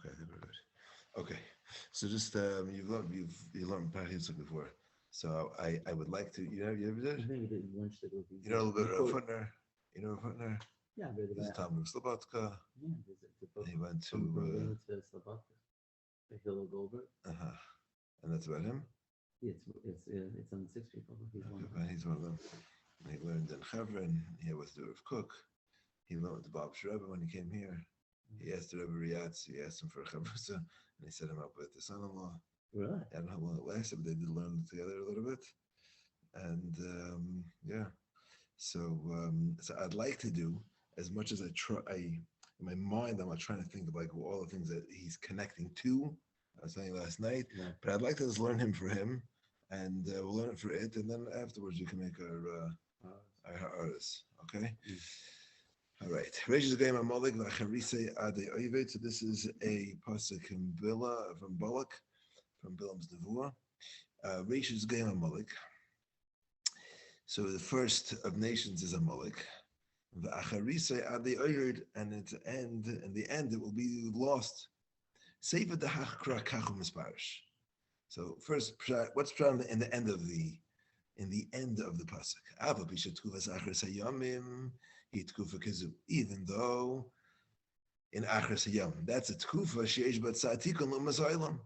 Okay, very good. Okay, so just you learned Pachad before. So I would like to you ever I did think we did lunch that would be you know a little bit of Rav quote. Hutner. You know Rav Hutner. Yeah, but He's a Talmud of Slobodka. yeah, there's a book And he went from to Berlin to Slovakia. The Hill of Goldberg. uh and that's about him. Yeah, it's on the six people. He's one Okay, of them. but he's one of them. And he learned in Chevron. He was the Rav Cook. He learned with the Bob Rebbe when he came here. He asked the Rebbe Riyatz. He asked him for a chavrusa, and he set him up with his son-in-law. Really? I don't know how long it lasted, but they did learn together a little bit. And yeah, so I'd like to do as much as I try. In my mind, I'm not trying to think of like all the things that he's connecting to. I was saying last night, Yeah. but I'd like to just learn him for him, and we'll learn it for it, and then afterwards you can make our artists. Okay. Mm. All right. Reishis Game Amalek Acharis Hayamim. So this is a pasuk from Balak, from Bilam's Nevuah. Reishis Game Amalek. So the first of nations is Amalek. The Acharis Hayamim, and at the end it will be lost. Sefer the Hachkra Kachum Misparish. So first, what's in the end of the pasuk? Ava Bishat Kuvas Acharis Hayamim. Even though in Acharis Hayamim, that's a tkufa sheish bat sa'atikon l'masaylam,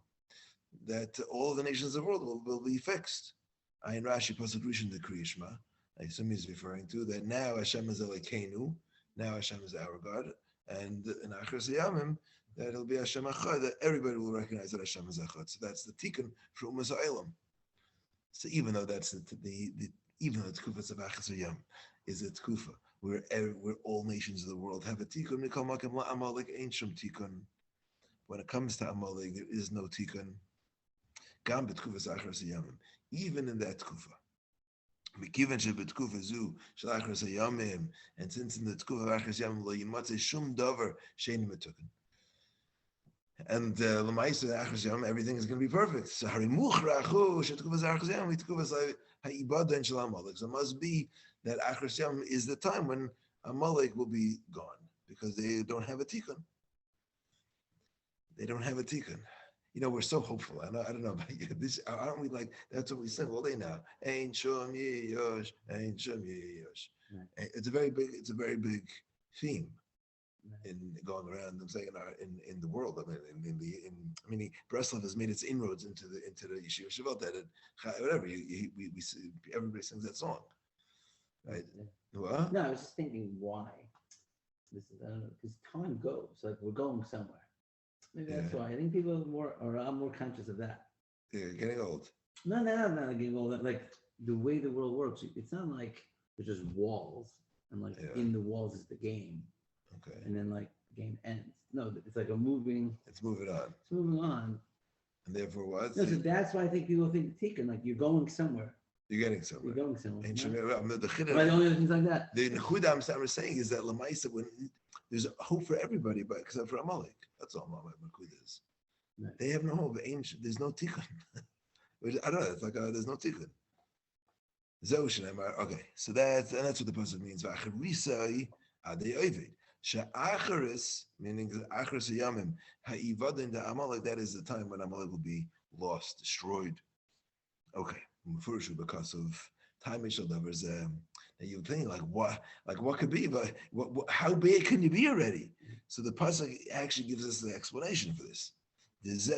that all the nations of the world will be fixed. Ayin Rashi pasuk rishon the Kriyishma. I assume he's referring to that now Hashem is Elokeinu, now Hashem is our God, and in Acharis Hayamim that it'll be Hashem Echad, that everybody will recognize that Hashem is Echad. So that's the tikkun for Umasaylam. So even though that's even though the tkufa of Acharis Hayamim is a tkufa where all nations of the world have a tikkun. Amalek ain't shum tikkun. When it comes to Amalek, there is no tikkun. Gam b'tkufas Acharis Hayamim. Even in that tkufa. Mikivan shebetkufa zu shel Acharis Hayamim, and since in the tkufa of Acharis Hayamim lo yimatzeh shum davar sheini metuken. And l'maisa Acharis Hayamim, everything is going to be perfect. So harimuchrachu shetkufas Acharis Hayamim mitkufas ha'ibada and shel Amalek. So it must be that Acharis Hayamim is the time when Amalek will be gone because they don't have a tikkun. They don't have a tikkun. You know, we're so hopeful. I don't know about you. Aren't we like, that's what we sing all day now. Ein shom yeyosh, ein shom yeyosh. It's a very big theme in going around. I'm saying in the world. I mean, Breslov has made its inroads into the Yeshiva Shavuot that whatever we see, everybody sings that song. Right. Yeah. What? No, I was just thinking why. This is, I don't know, because time goes. Like we're going somewhere. Maybe that's why. I think people I'm more conscious of that. Yeah, getting old. No, getting old. Like the way the world works, it's not like there's just walls and like in the walls is the game. Okay. And then like the game ends. No, it's like a moving. It's moving on. It's moving on. And therefore what? No, so that's why I think people think tikkun, like you're going somewhere. You're getting somewhere. You're going somewhere. The only other things like that. The Nechuda I'm saying is that Lamaisa, when there's hope for everybody, but except for Amalek. That's all my Nechuda is. Right. They have no hope. There's no tikkun. I don't know. It's like there's no tikkun. Okay, so that's what the pasuk means. V'acharisai adei ovid. She'acharis, meaning Acharis Hayamim, ha'ivadim da Amalek. That is the time when Amalek will be lost, destroyed. Okay, because of time lovers. You're thinking like what could be, but how big can you be already? So the pasuk actually gives us the explanation for this. This is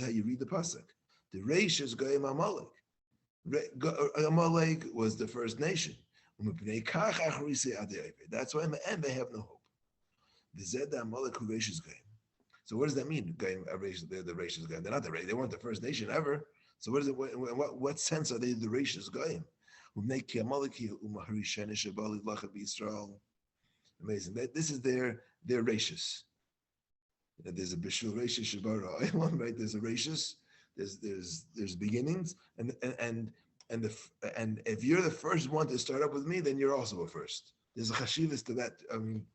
how you read the pasuk. The Reish is Goyim Amalek. Amalek was the first nation. That's why in the end they have no hope. So what does that mean? The Reish is Goyim. They're not the Reish. They weren't the first nation ever. So what is it? What sense are they the Reish is Goyim? Amazing. This is their Reishis. There's a Bishul Reishis Shabara Island, right? There's a Reishis. There's beginnings, and if you're the first one to start up with me, then you're also a first. There's a chashivas to that. I mean,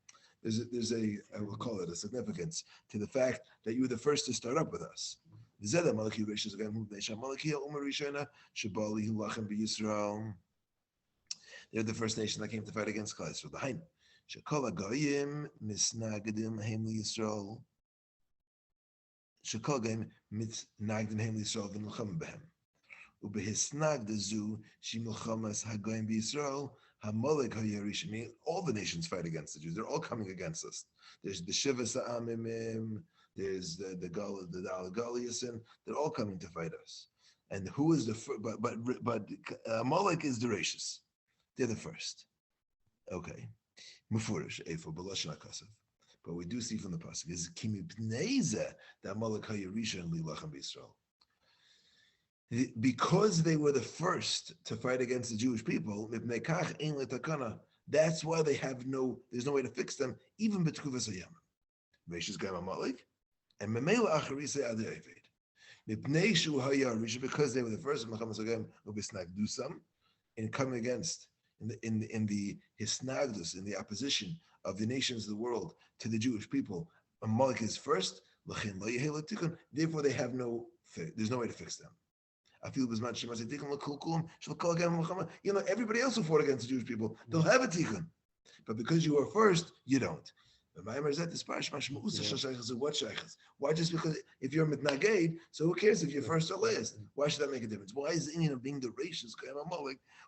there's a I will call it a significance to the fact that you were the first to start up with us. They're the first nation that came to fight against Klal Yisrael. shekol game mitnagden hem Yisrael v'nilcham behem. Ubehisnag the zoo she milchamas hagoyim b'Yisrael Amalek hayarishim. All the nations fight against the Jews. They're all coming against us. There's the Shiva Sa'amimim. There's the Dalagaliasin. They're all coming to fight us. And who is the first? But Amalek is the Rashis. They're the first. Okay. Mufurish Eifo B'Lashon HaKasav. But we do see from the pasuk is Kimi Bneiza that Amalek hayarishim lilachem b'Yisrael. Because they were the first to fight against the Jewish people, that's why there's no way to fix them, even B'Tkuvas Hayamim. Reishis Gam Amalek, and Memela Acharis Hayamim, because they were the first in coming against in the hisnagdus, in the opposition of the nations of the world to the Jewish people. Amalek is first, therefore there's no way to fix them. Everybody else who fought against the Jewish people, they'll have a tikkun. But because you are first, you don't. Why just because if you're mitnaged, so who cares if you're first or last? Why should that make a difference? Why is the Inyan of being the Rashis,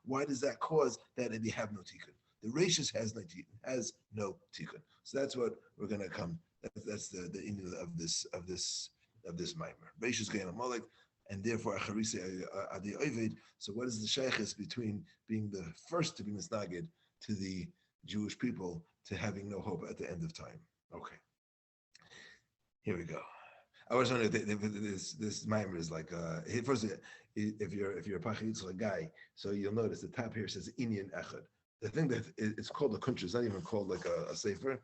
why does that cause that they have no tikkun? The Rashis has no tikkun. So that's what we're going to come. That's the Inyan of this Maimer. Rashis Gayam Amalek. And therefore, Acharis Hayamim. So, what is the sheikhs between being the first to be misnaged to the Jewish people to having no hope at the end of time? Okay, here we go. I was wondering this mimer is like first if you're a Pachad guy, so you'll notice the top here says Inyan Echad. The thing that it's called a kuntra, it's not even called like a sefer.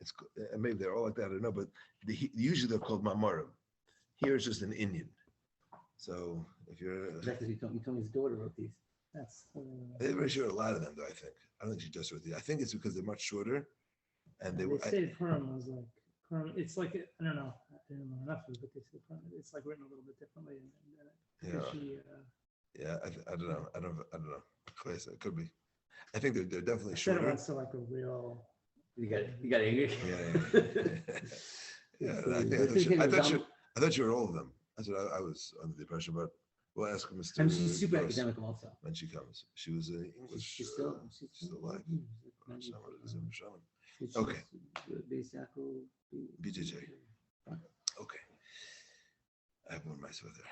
It's maybe they're all like that. I don't know, but usually they're called mamarim. Here it's just an Inyan. So if you're exactly, you told me his daughter wrote these. That's I'm very sure a lot of them though. I don't think she just wrote these. I think it's because they're much shorter, and they say Purim was like Purim. It's like I don't know. I didn't know enough of it, but they say Purim. It's like written a little bit differently. I don't know. I don't know. It could be. I think they're definitely shorter. It's like a real. You got English. Yeah. I thought you were all of them. That's what I was under the impression, but we'll ask Mr. And she's super academic also. When she comes. She was an English. She's still alive. Okay. BJJ. Okay. I have one mice with her.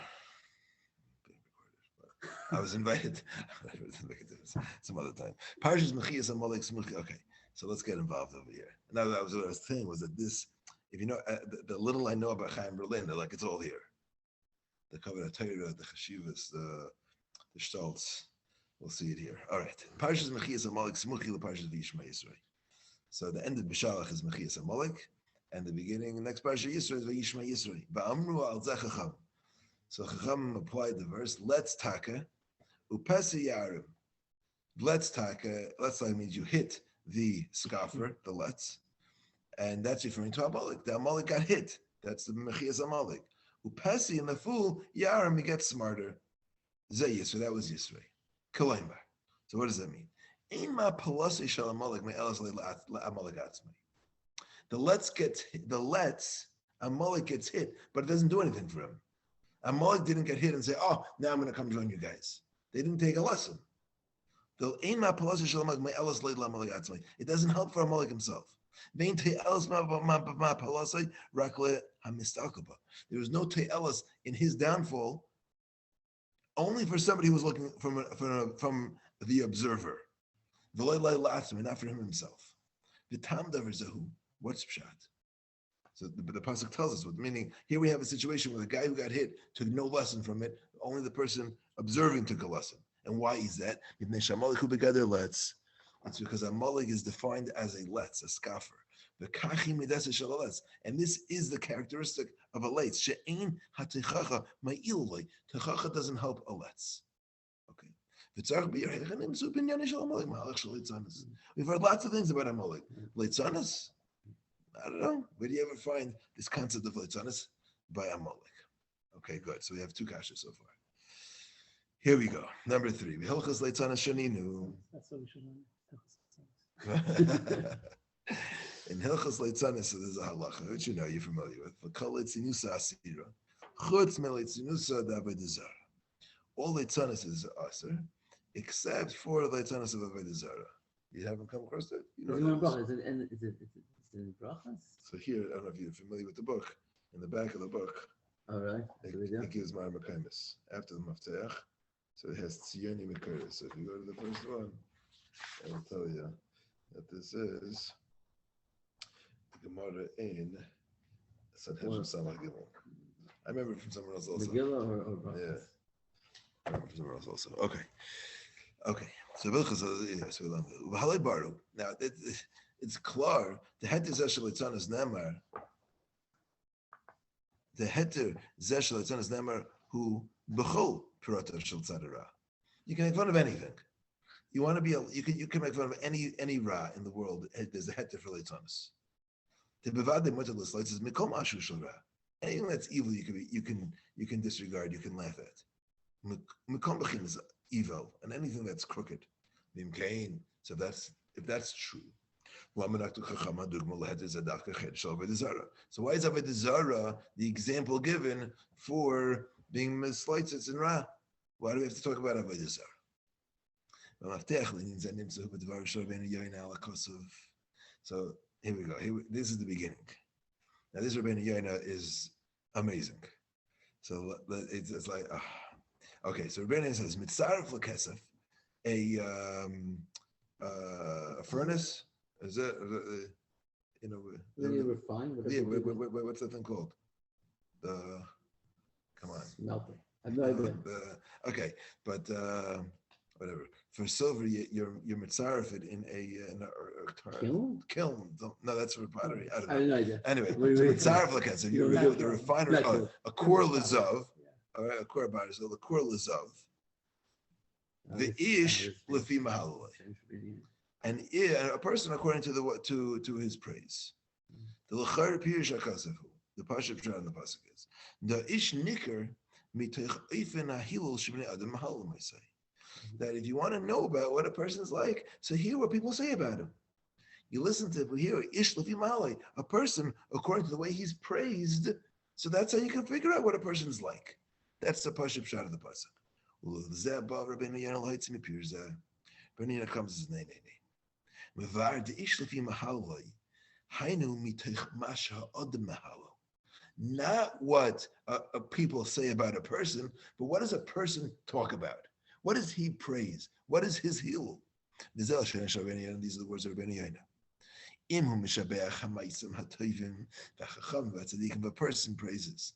Being recorded. I was invited. Some other time. Parshas Mechias Amalek Smuchi. Okay. So let's get involved over here. Now, what I was saying was that this, if you know, the little I know about Chaim Berlin, they're like, it's all here. The Kabbalah Torah, the Chashivas, the Stoltz. We'll see it here. All right. Parshas Mechias Amalek Smuchi LeParshas V'Yishma Yisrei. So the end of Bishalach is Mechias Amalek, and the beginning, the next Parsha Yisrei is V'Yishma Yisrei. Ba'amru al Zeh Chacham. So Chacham applied the verse, let's taka, upesi yarim. Let's taka, let's like means you hit the scoffer, the let's, and that's referring to Amalek. The Amalek got hit. That's the Mechias Amalek. Upesi and the fool, Yaram, he gets smarter. Zeh Yisrei, that was Yisrei. Kalaimba. So what does that mean? The Amalek gets hit, but it doesn't do anything for him. Amalek didn't get hit and say, oh, now I'm going to come join you guys. They didn't take a lesson. It doesn't help for Amalek himself. There was no te'elas in his downfall, only for somebody who was looking from the observer. Not for him himself. What's pshat? So the pasuk tells us what, meaning here we have a situation where the guy who got hit took no lesson from it, only the person observing took a lesson. And why is that? It's because Amalek is defined as a letz, a scoffer. And this is the characteristic of a letz. Techacha doesn't help a letz. Okay. We've heard lots of things about Amalek. Leitzanis? I don't know. Where do you ever find this concept of Leitzanis? By Amalek. Okay, good. So we have two kashas so far. Here we go. Number 3. V'hilchas Leitzanis shaninu. That's what we should learn. In Hilchas Leitzanis, so there's a halacha, which you know you're familiar with. V'kol leitzinusa asira, chutz meleitzinusa d'avodah zara. All leitzanis is aser, except for leitzanis of avodah zara. You haven't come across that? You know what it is. Is it in brachas? So here, I don't know if you're familiar with the book. In the back of the book, All right. it gives Mar Mekaimis after the Mafteach. So it has Tziyoni Mekuris. So if you go to the first one, I will tell you that this is the Gemara in Sanhedrin Samach Gimel. I remember it from somewhere else also. Megillah or brachas? Yeah. I remember from somewhere else also. Okay. So V'halei Baru. Now it's klar. The heter zeshel litzan is nemar. The heter zeshel litzan is nemar who b'chol pirotav shel tzadara. You can make fun of anything. You want to be you can make fun of any ra in the world. There's a heter for litzanis. The bevade mutalus lights is mikom ashu shel ra. Anything that's evil, you can disregard. You can laugh at. Mikom b'chin is evil, and anything that's crooked. So if that's true. So why is Avodah Zara the example given for being mislighted in Ra? Why do we have to talk about Avodah Zara? So here we go. This is the beginning. Now this Rabbeinu Yoina is amazing. So it's like, okay. So Rabbeinu says mitzaref lekesef, a furnace. Is it, Really refined? Yeah, what's that thing called? Come on. Smelter. I have no idea. Okay, but whatever. For silver, you're mitzaref it in a Kiln? No, that's for pottery. I don't I know. have no idea. Anyway, so Wait. mitzaref lekesef. You do the refinery. A core lazav. All right, a core body. So the core lazav. The ish lefi mahaloi. And a person according to his praise. The l'char pirush hakasavu. The pasuk pshat in the pasuk is the ish nikar mitoch ofen hahilul shebnei adam mahalim. I say that if you want to know about what a person is like, so hear what people say about him. You listen to hear ish lefi mahaloi, a person according to the way he's praised. So that's how you can figure out what a person is like. That's the pasuk pshat of the pasuk. Rabbeinu Yoina comes his name. Not what people say about a person, but what does a person talk about? What does he praise? What is his heel? These are the words of Rabbeinu Yoina. If a person praises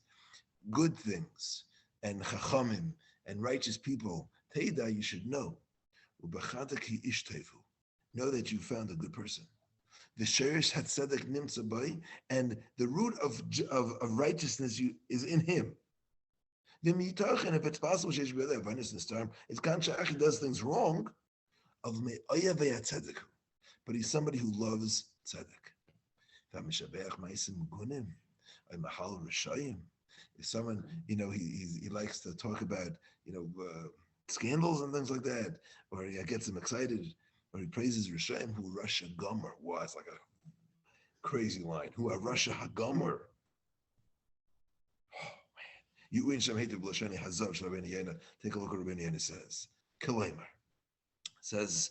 good things and chachamim and righteous people, Teida, you should know. Know that you found a good person. The sherish had tzedek nimtza bay, and the root of righteousness is in him. And if it's possible, it's kanshach he does things wrong, but he's somebody who loves tzedek. If someone, he likes to talk about, scandals and things like that, or he gets him excited, or he praises Rishaim, who Russia Gomer. Wow, it's like a crazy line. Who are Russia Hagomer? Oh man. You in Shem Hativ Lashani Hazav Shabbeinu Yoina. Take a look at what Rabbeinu Yoina says. Kilaymer. Says,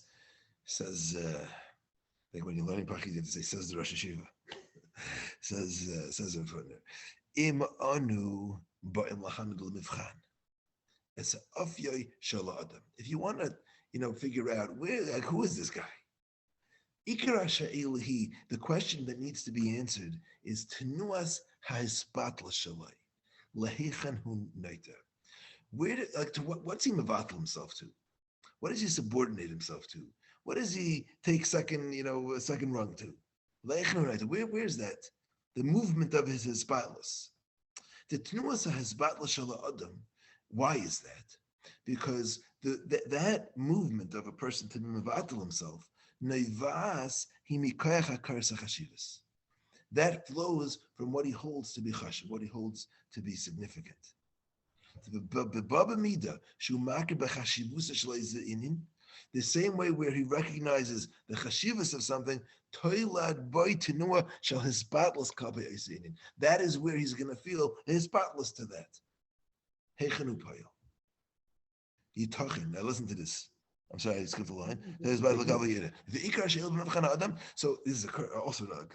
like when you're learning Pachad, you have to say, says the Rosh Hashiva. says Rav Hutner. Im anu ba'im lahamid l'mivchan. It's afyoy shala adam. If you want to, figure out who is this guy? Ikar ha'sha'ilihi, the question that needs to be answered is tenuas ha'ispat l'shalai, lahechan hu naita. What's he mevatel himself to? What does he subordinate himself to? What does he take second rung to? Lahechan hu naita. Where's that? The movement of his hispatlus. The tenuas ha'ispat l'shala adam. Why is that? Because that movement of a person to be mevatel himself, neivas himikoyach hakaris hachashivas. That flows from what he holds to be chashiv, what he holds to be significant. The baba mida shumakir b'chashivus shlei zeinin The same way where he recognizes the chashivas of something, toilad boy tenua shall his spotless kape eisinin. That is where he's going to feel his spotless to that. Heichenu payil. Yitachin. Now listen to this. I'm sorry, I skipped the line. The ikar she'il b'mivchan ha'adam. So this is also a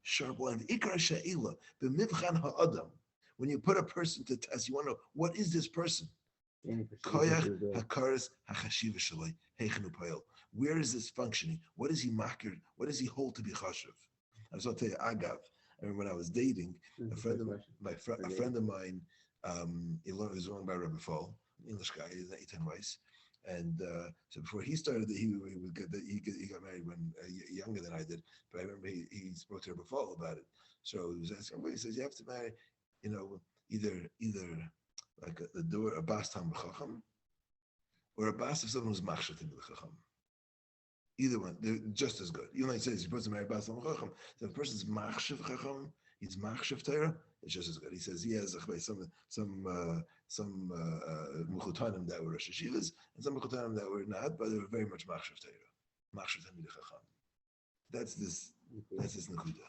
sharp line. The ikar she'ila b'mivchan ha'adam. When you put a person to test, you want to know, what is this person? Koyach hakaris hachashiva shalai heichenu payil. Where is this functioning? What is he makir? What does he hold to be chashiv? I was going to tell you, agav. I remember when I was dating, a friend of mine, he was learned by Rabbi Fall, English guy, he's 18 rice. And so before he started, he got married when younger than I did. But I remember he spoke to Rabbi Fall about it. So he was asking, well, he says, you have to marry, either like the door, a bas tam b'chacham, or a bas of someone who's machshav to b'chacham. Either one, they're just as good. Even though he says you're supposed to marry bas tam b'chacham, so if a person's machshav chacham, he's machshav Torah, it's just as good. He says he has some mechutanim that were Rosh Hashivas and some mechutanim that were not, but they were very much machshav Torah, machshav tamid chacham. That's this nekuda.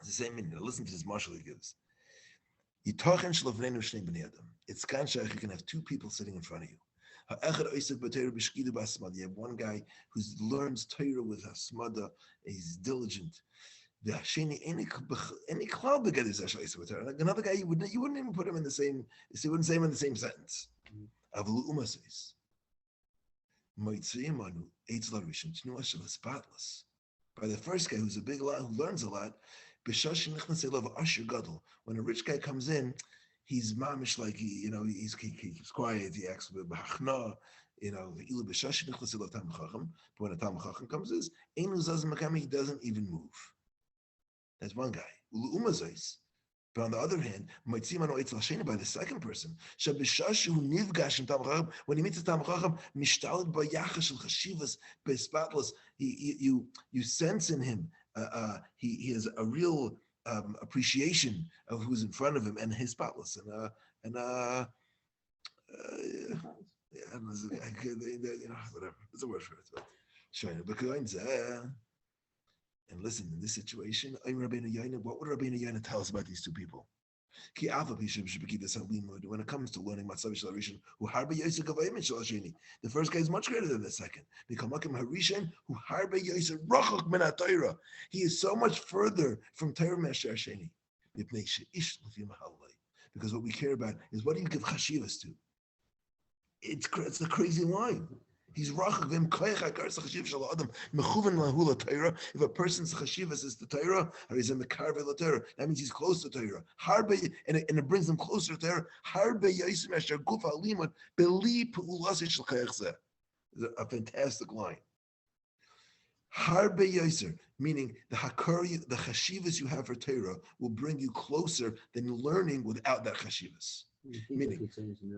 It's the same meaning. Now listen to this marshal he gives. It's kan shaykh, you can have two people sitting in front of you. You have one guy who learns Torah with hasmada, he's diligent. Another guy, you wouldn't even put him in the same, you wouldn't say him in the same sentence. By the first guy who's a big lot, who learns a lot, when a rich guy comes in, he's mamish like he keeps quiet. He acts with b'hachna, but when a Talmid Chacham comes in, he doesn't even move. That's one guy. But on the other hand, by the second person, when he meets a Talmid Chacham, you sense in him, he has a real appreciation of who's in front of him and his spotless whatever. It's a word for it. And listen, in this situation, what would Rabbeinu Yonah tell us about these two people? When it comes to learning the first guy is much greater than the second. He is so much further from Torah Sheni. Because what we care about is, what do you give chashivas to? It's a crazy line. He's rachak v'im koyach hakaris chashiv shel adam mechuven lahu l'Torah. If a person's chashivas is the Torah, or he's a mekarve l'Torah, that means he's close to Torah. Harbe, and it brings him closer to Torah. Harbe yasim asher guf halimud beli pu'ulas shel koyach zeh. A fantastic line. Harbe yaser, meaning the chashivas you have for Torah will bring you closer than you learning without that chashivas. Meaning,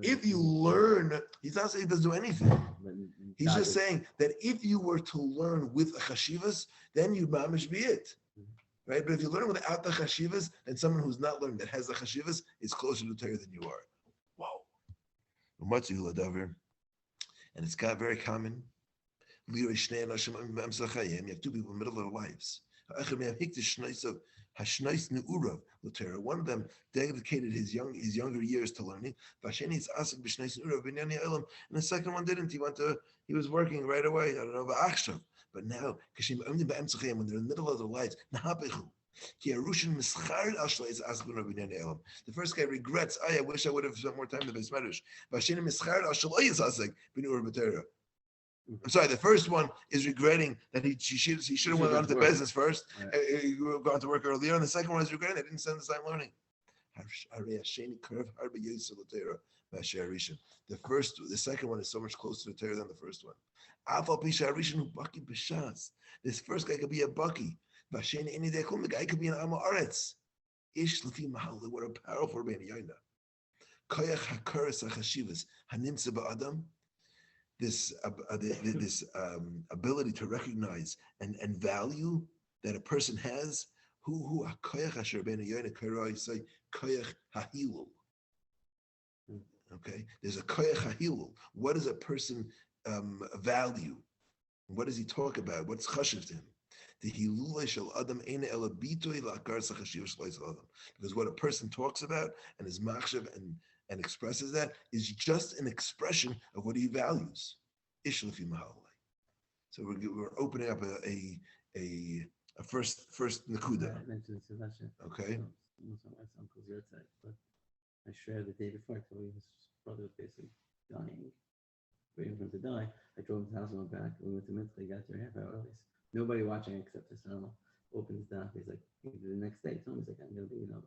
if you learn, he's not saying he doesn't do anything. He's just saying that if you were to learn with a chashivas, then you'd mamish be it, right? But if you learn without the chashivas, then someone who's not learned that has the chashivas is closer to Torah than you are. Wow. And it's got very common. You have two people in the middle of their lives. One of them dedicated his younger years to learning, and the second one didn't. He was working right away. I don't know, but now, when they're in the middle of their lives, the first guy regrets, I wish I would have spent more time in the Beis Medrash. I'm sorry, the first one is regretting that he should have went on to business first. He gone to work earlier. And the second one is regretting they didn't spend the time learning. The second one is so much closer to Torah than the first one. This first guy could be a Baki. The guy could be an Amma Aretz. What a powerful Rabbeinu Yonah. This ability to recognize and value that a person has, okay, there's a koyach hahilul. What is a person value? What does he talk about? What's chashiv to him? Because what a person talks about and is machshav and expresses that is just an expression of what he values. So we're opening up a first nakuda. I mentioned Sebastian. Okay. Almost my wife's uncle's Yitzchak, but I shared the day before. I told you his brother was basically dying, waiting for him to die. I drove his house and went back. We went to Minsk. They got there half hour early. Nobody watching except his son. Opens the down. He's like, the next day, he told me, he's like, I'm going to be, tomorrow.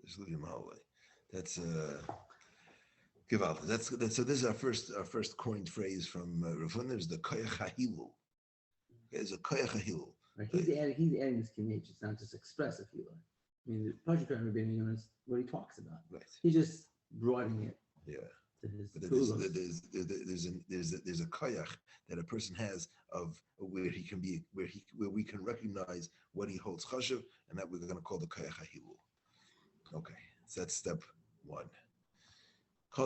Just leave him all away. That's Gewalt. That's so. This is our first coined phrase from Rav Hutner. Is the koyach hahilul. It's a koyach hahilul. Right. He's adding this kinage. It's not just expressive healer. I mean, the Pachad Rabbeinu is what he talks about. Right. He's just broadening it. Yeah. To his But there's a koyach that a person has of where he can be, where we can recognize what he holds chashuv, and that we're going to call the koyach hahilul. Okay, so that's step one. Now,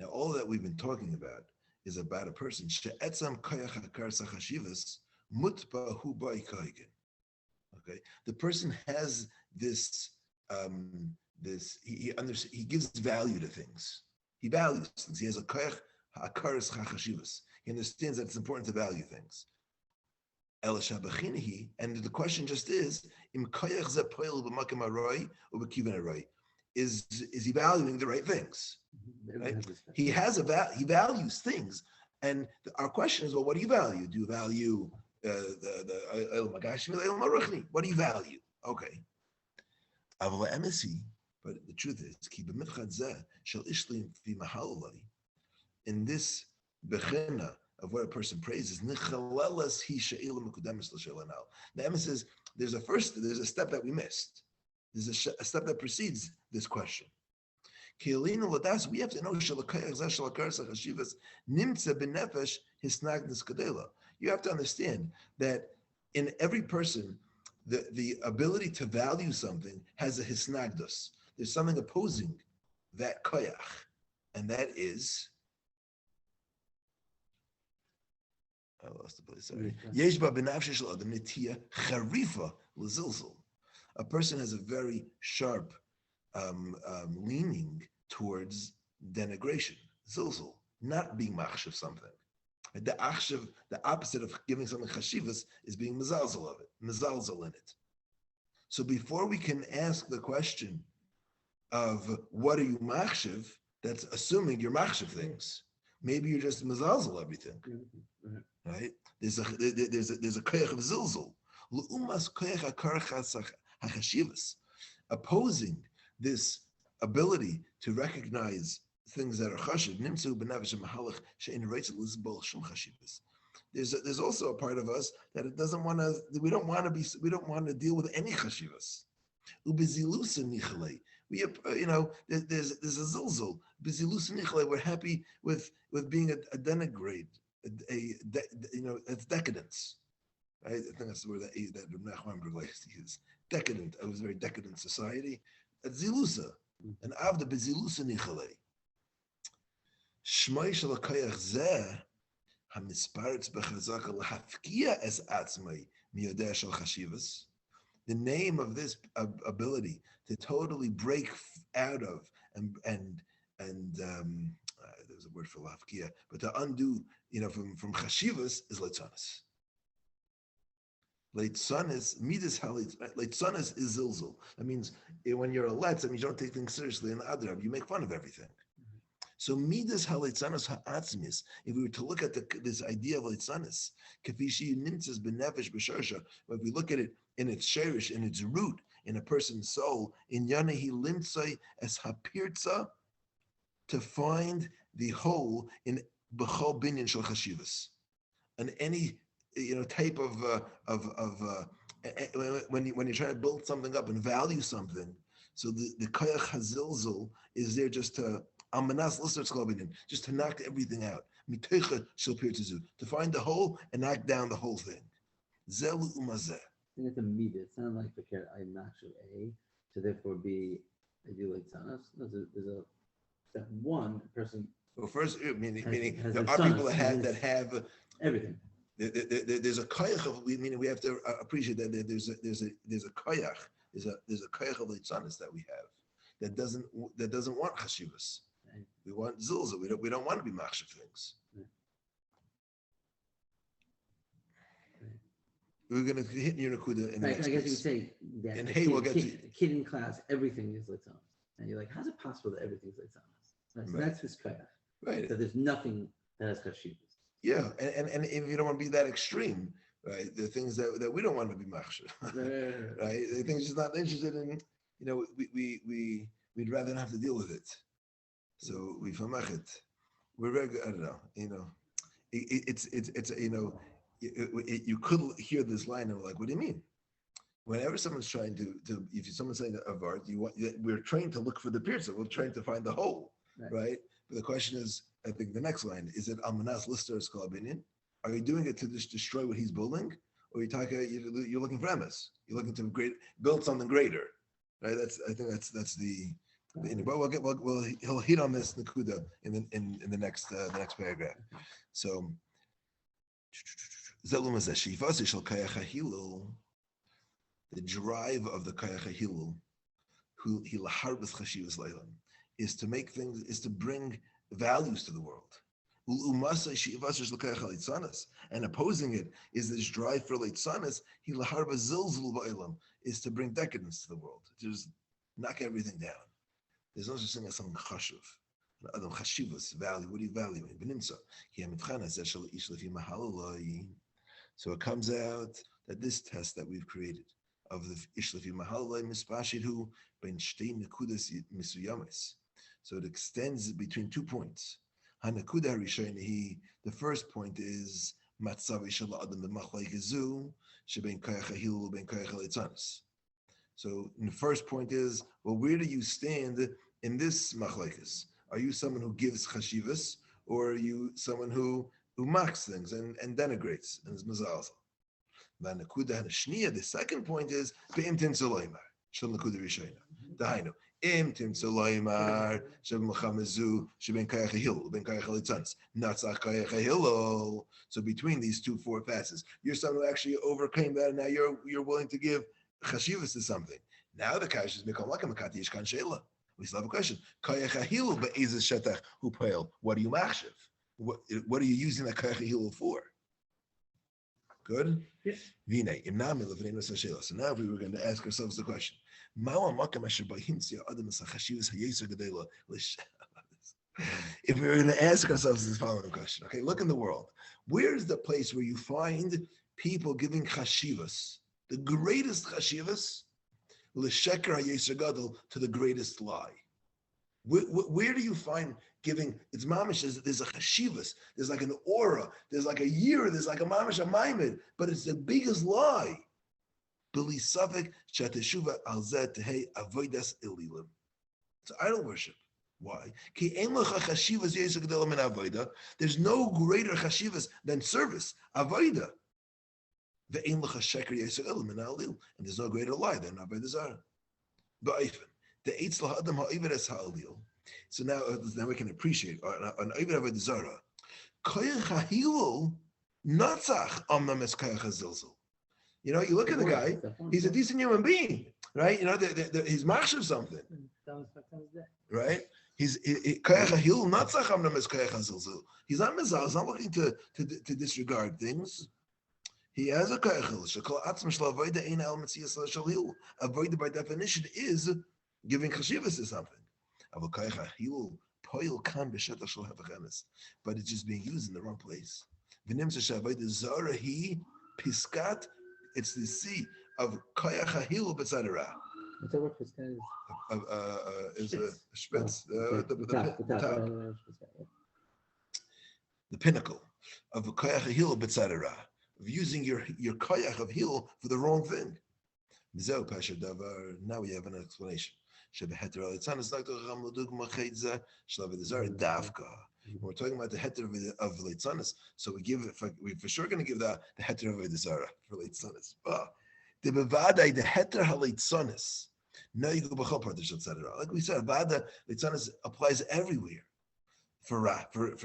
all that we've been talking about is about a person. Okay, the person has this. He gives value to things. He values things. He has a Acharis Hayamim. He understands that it's important to value things. And the question just is, is he valuing the right things? Right? He values things, and our question is, well, what do you value? Do you value what do you value? Okay. But the truth is, in this bechina of what a person praises, the emphasis, there's a step that we missed. There's a step that precedes this question. We have to know you have to understand that in every person, the ability to value something has a hisnagdus. There's something opposing that koyach, and that is, I lost the place, sorry. A person has a very sharp leaning towards denigration, zilzul, not being machshav something. The opposite of giving something chashivas is being mezalzel of it, mezalzel in it. So before we can ask the question of what are you machshav, that's assuming you're machshav things. Maybe you're just mezalzel everything, right? There's a koyach of zilzul, l'umas koyach akarach hachashivas, opposing this ability to recognize things that are chashiv. Nimtzu b'nefesh mahalach she'in reitzel lizbol shum chashivas. There's also a part of us that it doesn't want to. We don't want to deal with any chashivas. Ubezilusa nichalei. There's a zilzul. Bezilusa nichalei. We're happy with being a denigrate. It's decadence. Right? I think that's the word that Nachman used to use. Decadent. It was a very decadent society. It's zilusa. And avda bezilusa nichalei. Shmai shel koyach zeh hamisparitz bechazaka lahafkia es atzmai miyodeh shel chashivas. The name of this ability to totally break out of and there's a word for lahafkia, but to undo, from chashivas is leitzanis. Leitzanis midas leitzanis is zilzul. That means when you're a letz, that means you don't take things seriously. In the other, you make fun of everything. So midas haleitzanos ha'atzmis. If we were to look at this idea of leitzanos, kafishi nimtzas benefesh b'sharsha, if we look at it in its sherish, in its root, in a person's soul, in yanehi limtzai as hapirtza, to find the whole in b'chol binyan shel chashivas, and any type of when you're trying to build something up and value something. So the koyach hazilzul is there just to just to knock everything out. To find the whole and knock down the whole thing. Zelu umazeh. I think it's a midah. It's not like I'm not sure A, to therefore B, I do like tzanas. There's a that one person Well, first, meaning has there a are son, people that have everything. there's a koyach of, meaning we have to appreciate that there's a koyach, there's a koyach of litzanis that we have that doesn't want chashivas. Right. We want zilza. We don't want to be machshav things. Right. We're going to hit your nakuda in the Right, next I guess you piece. could say that And a hey, kid, we'll get to- kid in class, everything is litzanis. And you're like, how's it possible that everything's litzanis? Right, so Right. that's his koyach. Right. So there's nothing that has chashivas. Yeah, and if you don't want to be that extreme, right? The things that we don't want to be machshav, right? The things just not interested in, we'd rather not have to deal with it. So we famach it. We're very good. I don't know. It's you could hear this line and we're like, what do you mean? Whenever someone's trying to if someone's saying of art, we're trained to look for the piercer. We're trained to find the hole, right? But the question is, I think the next line is it Almanas Lister is Inyan? Are you doing it to just destroy what he's building, or you're looking for emes? You're looking to build something greater, right? I think that's the. But he'll hit on this nakuda in the next paragraph. So the drive of the kayach hilul, who he laharbas chashivas leilam, is to make things, is to bring values to the world. And opposing it is this drive for leitzanas, he laharba zilzul ba'ilam, is to bring decadence to the world, to just knock everything down. There's no such thing as something chashuv. Adam chashivas, value, what are you valuing? So it comes out that this test that we've created of the ishlefi mahalalai mispashidhu ben shtei nekudas misuyamis. So it extends between 2 points. Hanakuda harishaynehi. The first point is matzav ishala adam b'machlaikizu sheben kayach hahilul ben kayach leitzanis. So the first point is, well, where do you stand in this machlaikas? Are you someone who gives chashivas, or are you someone who mocks things and denigrates and is mazalzal? The second point is be'imtin sulaymar shel nakuda rishayna. Dahainu imtin sulaymar shel mechamazu sheben kayach hahilul ben kayach leitzanis natzach kayach hahilul. So between these 4 passes, you're someone who actually overcame that, and now you're willing to give chashivas to something. Now the kash is mikol makam makati yishkan sheila. We still have a question. Kayach hahilul be'ezes shetach hu poel. What are you machshav? What are you using that kayach hahilul for? Good? Yes. So now we were going to ask ourselves the question. If we were going to ask ourselves this following question, okay, look in the world. Where is the place where you find people giving chashivas, the greatest chashivas, l'sheker hayeser gadol, to the greatest lie? Where do you find giving? It's mamish. There's a chashivas. There's like an aura. There's like a year. There's like a mamish, a maimed. But it's the biggest lie. Bili safek shateshuva al zeh tehei avodas ililim. It's idol worship. Why? Ki ein lecha chashivas yeser gadol min avoda. There's no greater chashivas than service. Avoda. Ve'ein lecha sheker yeser gadol min alil. And there's no greater lie than avodah zarah. Ba'ifin. So now we can appreciate an Oived Avodah Zarah. Koyach hahilul natzach amnam es koyach hazilzul. You know, you look at the guy; he's a decent human being, right? You know, he's machshav something, right? He's koyach hahilul natzach amnam es koyach hazilzul. He's not mizal. He's not looking to disregard things. He has a koyach hahilul. Shekol atzma shel avodah ein el metzias shel hil. Avodah by definition is giving chashivas to something. But it's just being used in the wrong place. It's the C of koyach hahilul b'tzadara. What's that word piskat Is a spitz, the top. The pinnacle of a koyach hahilul b'tzadara, of using your koyach of hilul for the wrong thing. Now we have an explanation. When we're talking about the heter of leitzanis, so we're for sure going to give the heter of the zara for leitzanis. The bevadai, the heter haleitzanis, No, you go b'chol pardish etc. Like we said, Vada Litzanis applies everywhere for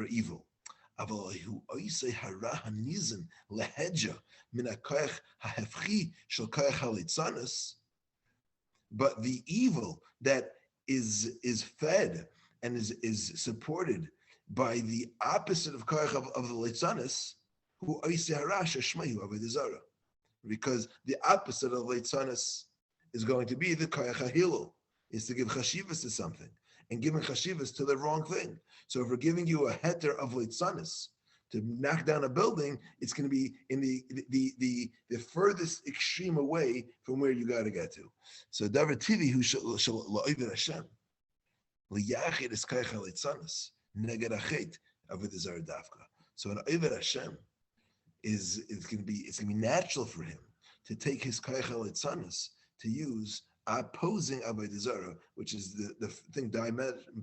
evil. But the evil that is fed and is supported by the opposite of koach of the Litzanis, who because the opposite of Litzanis is going to be the koach hahilul, is to give chashivas to something, and giving chashivas to the wrong thing. So if we're giving you a heter of Litzanis to knock down a building, it's going to be in the furthest extreme away from where you got to get to. So David Tivi, who shall la'ovid Hashem, liyachid is koach Litzanis neged achet avodah zarah dafka. So an ovid Hashem is going to be natural for him to take his koach Litzanis to use opposing avodah zarah, which is the thing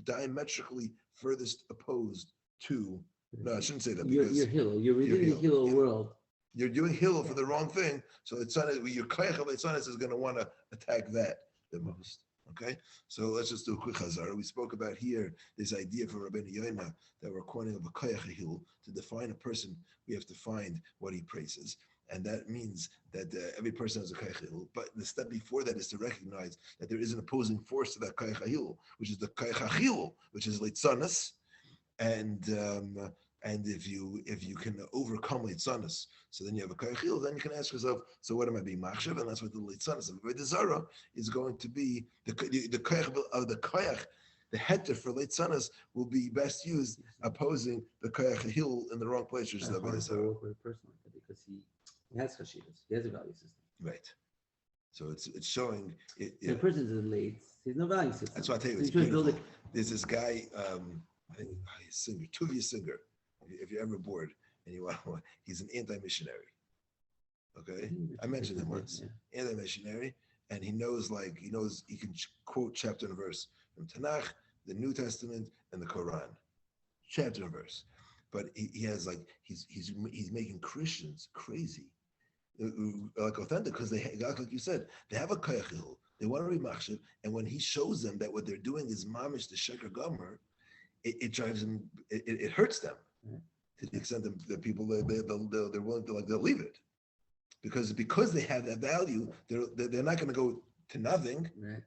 diametrically furthest opposed to. No, I shouldn't say that because you're Hillel. You're within the Hillel world. You're doing Hillel for the wrong thing, so your koach Litzanis is going to want to attack that the most. Okay, so let's just do a quick chazara. We spoke about here this idea from Rabbeinu Yonah that we're calling of a koach hahilul. To define a person, we have to find what he praises. And that means that every person has a koach hahilul. But the step before that is to recognize that there is an opposing force to that koach hahilul, which is the koach hahilul, which is Litzanis. And if you can overcome Litzanis, so then you have a koach hahilul, then you can ask yourself, so what am I being machshav? And that's what the Litzanis of avodah zarah is going to be. The koach of the koach, the heter for Litzanis will be best used opposing the koach hahilul in the wrong place, which is the avodah zarah. Work with a person like that because he has chashivas. He has a value system. Right. So it's showing it. The person is late. He has no value system. That's why I tell you, So it's he's trying to build beautiful. There's this guy, I think he's a singer, Tuvia Singer. If you're ever bored and you want, he's an anti-missionary. Okay, I mentioned him once. Yeah. Anti-missionary, and he knows he can quote chapter and verse from Tanakh, the New Testament, and the Quran, chapter and verse. But he has he's making Christians crazy, like authentic, because they like you said, they have a koach hahilul. They want to be machshav, and when he shows them that what they're doing is mamish the sheker gomer, it drives them. It hurts them to the extent that people they're willing to they'll leave it because they have that value. They're not going to go to nothing. Right.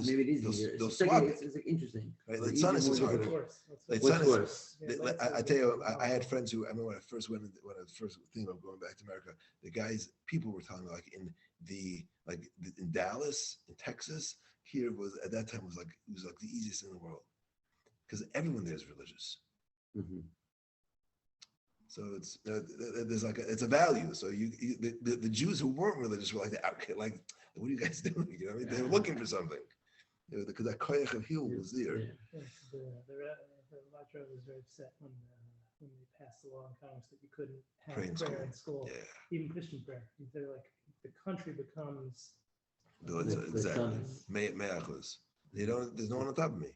Maybe it is easier. They'll swap it. It's interesting. Right, Litzanis is harder. What's worse? I tell you, I had friends who I remember when I first thinking of going back to America, people were telling me in Dallas, in Texas, here was at that time it was the easiest thing in the world because everyone there is religious. Mm-hmm. So it's there's it's a value. So the Jews who weren't religious were okay, what are you guys doing? You know what I mean? They were looking for something. Because that koach hahilul was there. Yeah. The Matra was very upset when they passed the law in Congress that you couldn't have prayer in school, even Christian prayer. They're the country becomes. Exactly. Me'achos. There's no one on top of me.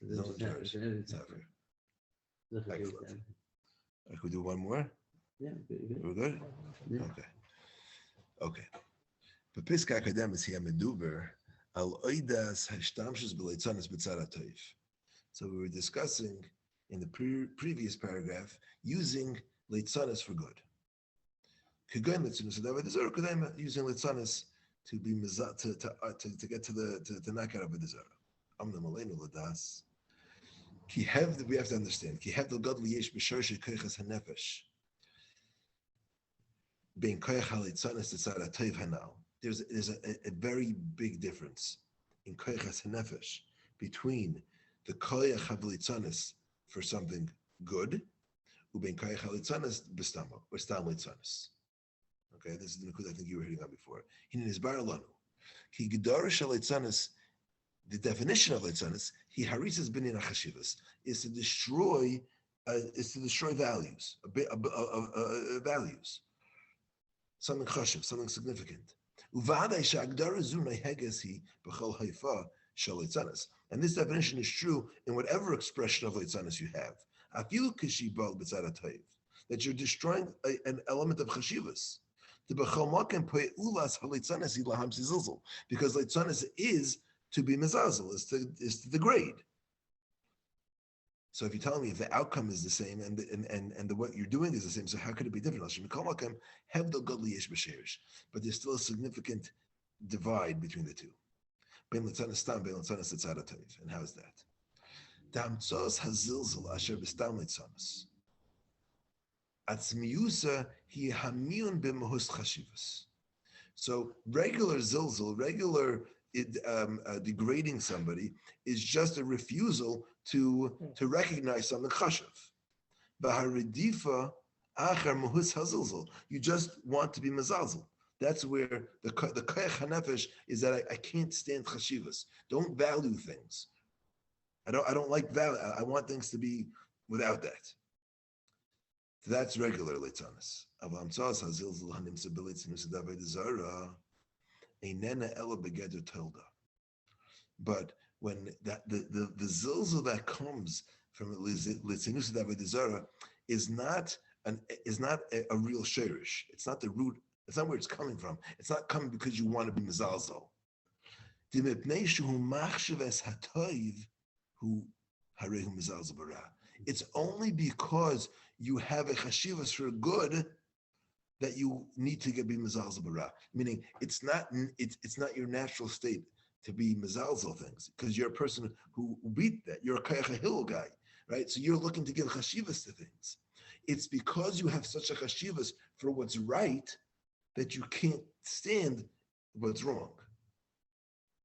There's no one in charge. Excellent. Could we do one more? Yeah, we're good. Yeah. Okay. Bepiska akademis here meduber al oidas hashtamshus b'leitzanis b'tzara toiv. So we were discussing in the previous paragraph using leitzanis for good. Kugoin leitzanis avodah zarah, kugoin using leitzanis to be to get to knock out avodah zarah. Amnam aleinu ladas. We have to understand. Being there's a very big difference in koyachas hanefesh between the koyach halitzanis for something good, ubein koyach halitzanis b'stama or stam litzanis. Okay, this is the nukud I think you were hitting on before. In his baralanu, ki gedarish halitzanis. The definition of Litzanis, he harisas binyan achashivas, is to destroy values, values, something chashiv, something significant. And this definition is true in whatever expression of Litzanis you have. That you're destroying an element of chashivas. Because Leitzanis is to be mezazel, is to degrade. So if you tell me if the outcome is the same and the what you're doing is the same, so how could it be different? But there's still a significant divide between the two. And how is that? So regular zilzal, regular degrading somebody is just a refusal to recognize something chashav. You just want to be mazalzel. That's where the koyach hanefesh is that I can't stand chashivas. Don't value things. I don't like value. I want things to be without that. So that's regular litzanis. But when the zilzal that comes from litzinus d'avodah zarah is not a real sherish. It's not the root. It's not where it's coming from. It's not coming because you want to be mezalzel. It's only because you have a chashivas for good that you need to be mezalzel bara. Meaning, it's not your natural state to be mezalzel things because you're a person who beat that. You're a kayach hill guy, right? So you're looking to give chashivas to things. It's because you have such a chashivas for what's right that you can't stand what's wrong,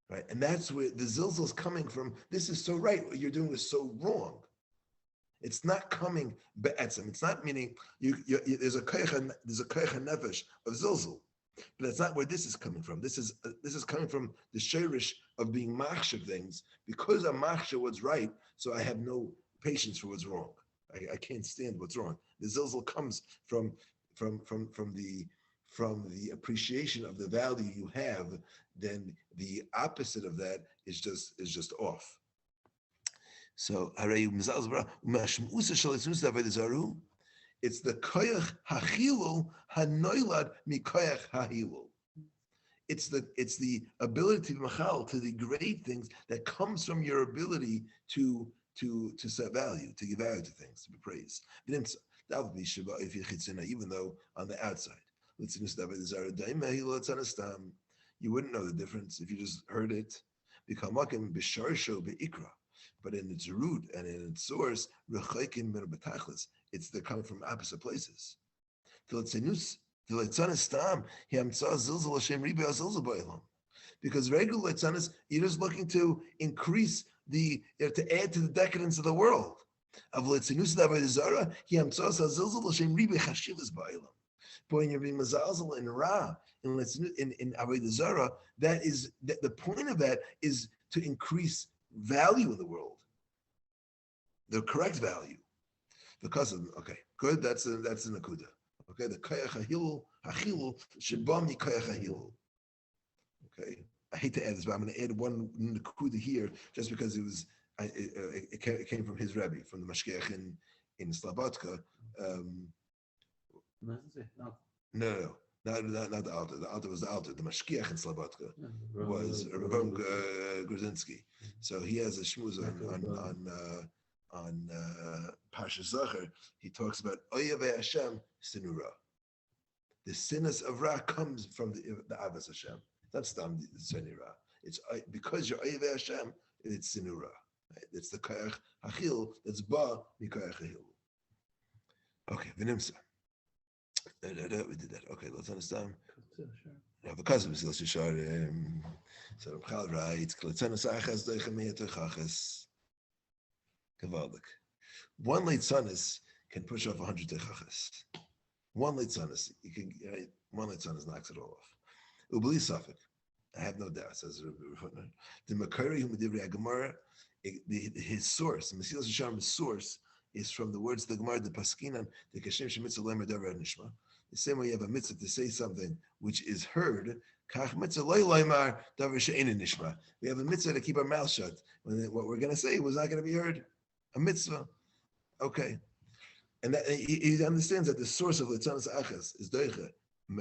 right? And that's where the zilzal is coming from. This is so right. What you're doing is so wrong. It's not coming be'etzem. It's not meaning there's a koyach nefesh of zilzal, but that's not where this is coming from. This is coming from the sherish of being machshav things because I'm machshav what's right. So I have no patience for what's wrong. I can't stand what's wrong. The zilzal comes from the appreciation of the value you have. Then the opposite of that is just off. So it's the koyach hachilul hanoilad mikoyach hahilul. It's the ability to machal, to degrade things that comes from your ability to set value, to give value to things, to be praised. Even though on the outside, you wouldn't know the difference if you just heard it. But in its root and in its source, it's they're coming from opposite places. Because regular litzanis, you're just looking to increase to add to the decadence of the world. But when you're being mazalzel in Ra, in Avodah Zarah, the point of that is to increase value in the world, the correct value. Because of good. That's a nakuda. Okay, the koyach hachilul shebam koyach hachilul. Okay, I hate to add this, but I'm going to add one nakuda here just because it came from his Rebbe, from the mashgiach in Slobodka. No. Not the altar. The altar was the altar. The mashgiach in Slobodka was Rav Gruzinski. So he has a shmuz on Parsha Zachar. He talks about Oyavei Hashem Sinura. The sinners of Ra comes from the Avos Hashem. That's Stam Sinura. It's because you're Oyavei Hashem, it's Sinura. Right? It's the Koyach Hachil that's Ba Mikoyach Hachil. Okay, V'nimsa. We did that. Okay, let's understand. Rav Hutner Mesilas Yesharim. So Pachad writes, "Kletzanos achas doichem meiatachachas." Kavaldik. One leitzanis can push off 100 techachas. One leitzanis, one leitzanis knocks it all off. Ubli Safik. I have no doubt, says Rav Hutner. The Makari who medivri Gemara, his source, Mesilas Yesharim's source, is from the words of the Gemara, the Paskinan, the Kashem Shemitzah Lemer Davar Nishma. The same way you have a mitzvah to say something which is heard, Kach Mitzvah Loi Leimar Davar She'ein Nishma. We have a mitzvah to keep our mouth shut. When what we're going to say was not going to be heard. A mitzvah. Okay. And that, he understands that the source of Litzanas Achas is Doicha.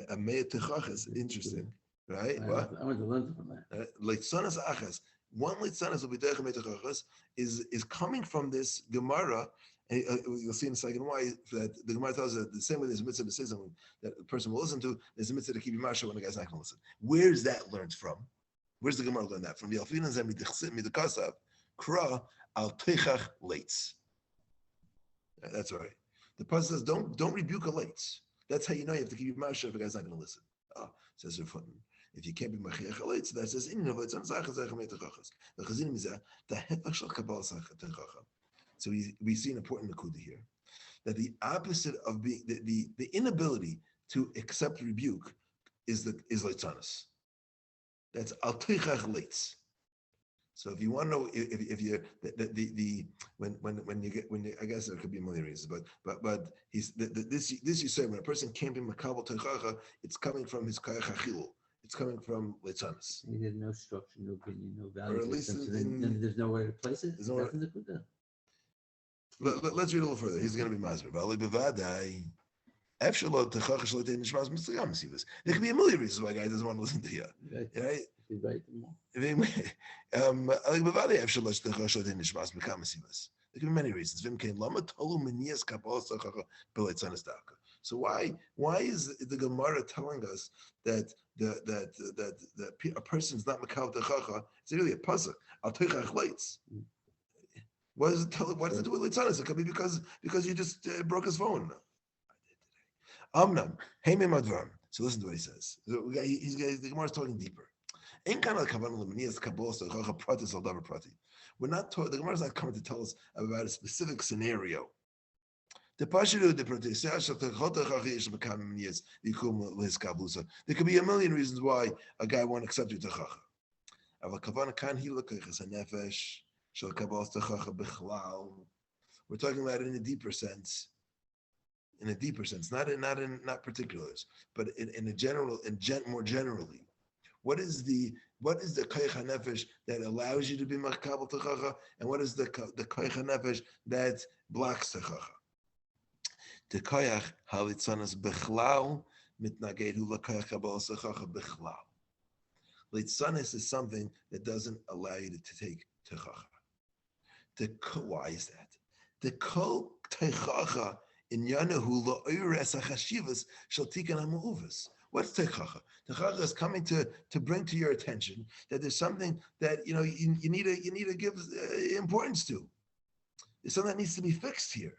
A mea techachas, interesting, right? I What? want to learn from that. Leitzanas achas. One leitzanas will be derech mea techachas is coming from this Gemara. And you'll see in a second why that the Gemara tells us that the same way there's a mitzvah to say something that a person will listen to, there's a mitzvah to keep Masha when the guy's not going to listen. Where's that learned from? Where's the Gemara learn that from? The Alfinas and Midakasav, Kra al Techach Leitz. That's right. The pasuk says, don't rebuke a leitz. That's how you know you have to keep your mouth shut if a guy's not going to listen. Says Rav Hutner. If you can't be machiach a leitz, that says Inyan of leitz. The chazinim is the hefach shel kabbalah techacha. So we see an important nakuda here, that the opposite of being the inability to accept rebuke is leitzanas. That's al techach leitz. So if you want to know if you when you I guess there could be a million reasons, but he's this you say when a person can't be makabel techacha, it's coming from his kayach achilul. It's coming from leitzanas. He had no structure, no opinion, no value. Or at least then there's nowhere to place it. Let's read a little further. He's going to be mazber. There could be a million reasons why a guy doesn't want to listen to you. Right? There could be many reasons. So why is the Gemara telling us that a person's not makal techacha? It's really a pasuk. Al techach leitz. What does it do with leitzanas? It could be because you just broke his phone. Amnam, heimim advarim. So listen to what he says. The Gemara is talking deeper. We're not talking. The Gemara is not coming to tell us about a specific scenario. There could be a million reasons why a guy won't accept your techacha. We're talking about it in a deeper sense. Not particulars, but in a general, more generally. What is the koyach hanefesh that allows you to be makabel techacha, and what is the koyach hanefesh that blocks techacha? The koyach halitzanas bechlal mitnagedu lakoyach kabbalah techacha bechlal. Litzanas is something that doesn't allow you to take techacha. Why is that? The kol techacha in Yanahu la'oires hachashivas shall tikan ha'ma'uvas. What's techacha? Techacha is coming to bring to your attention that there's something that you need to give importance to. There's something that needs to be fixed here.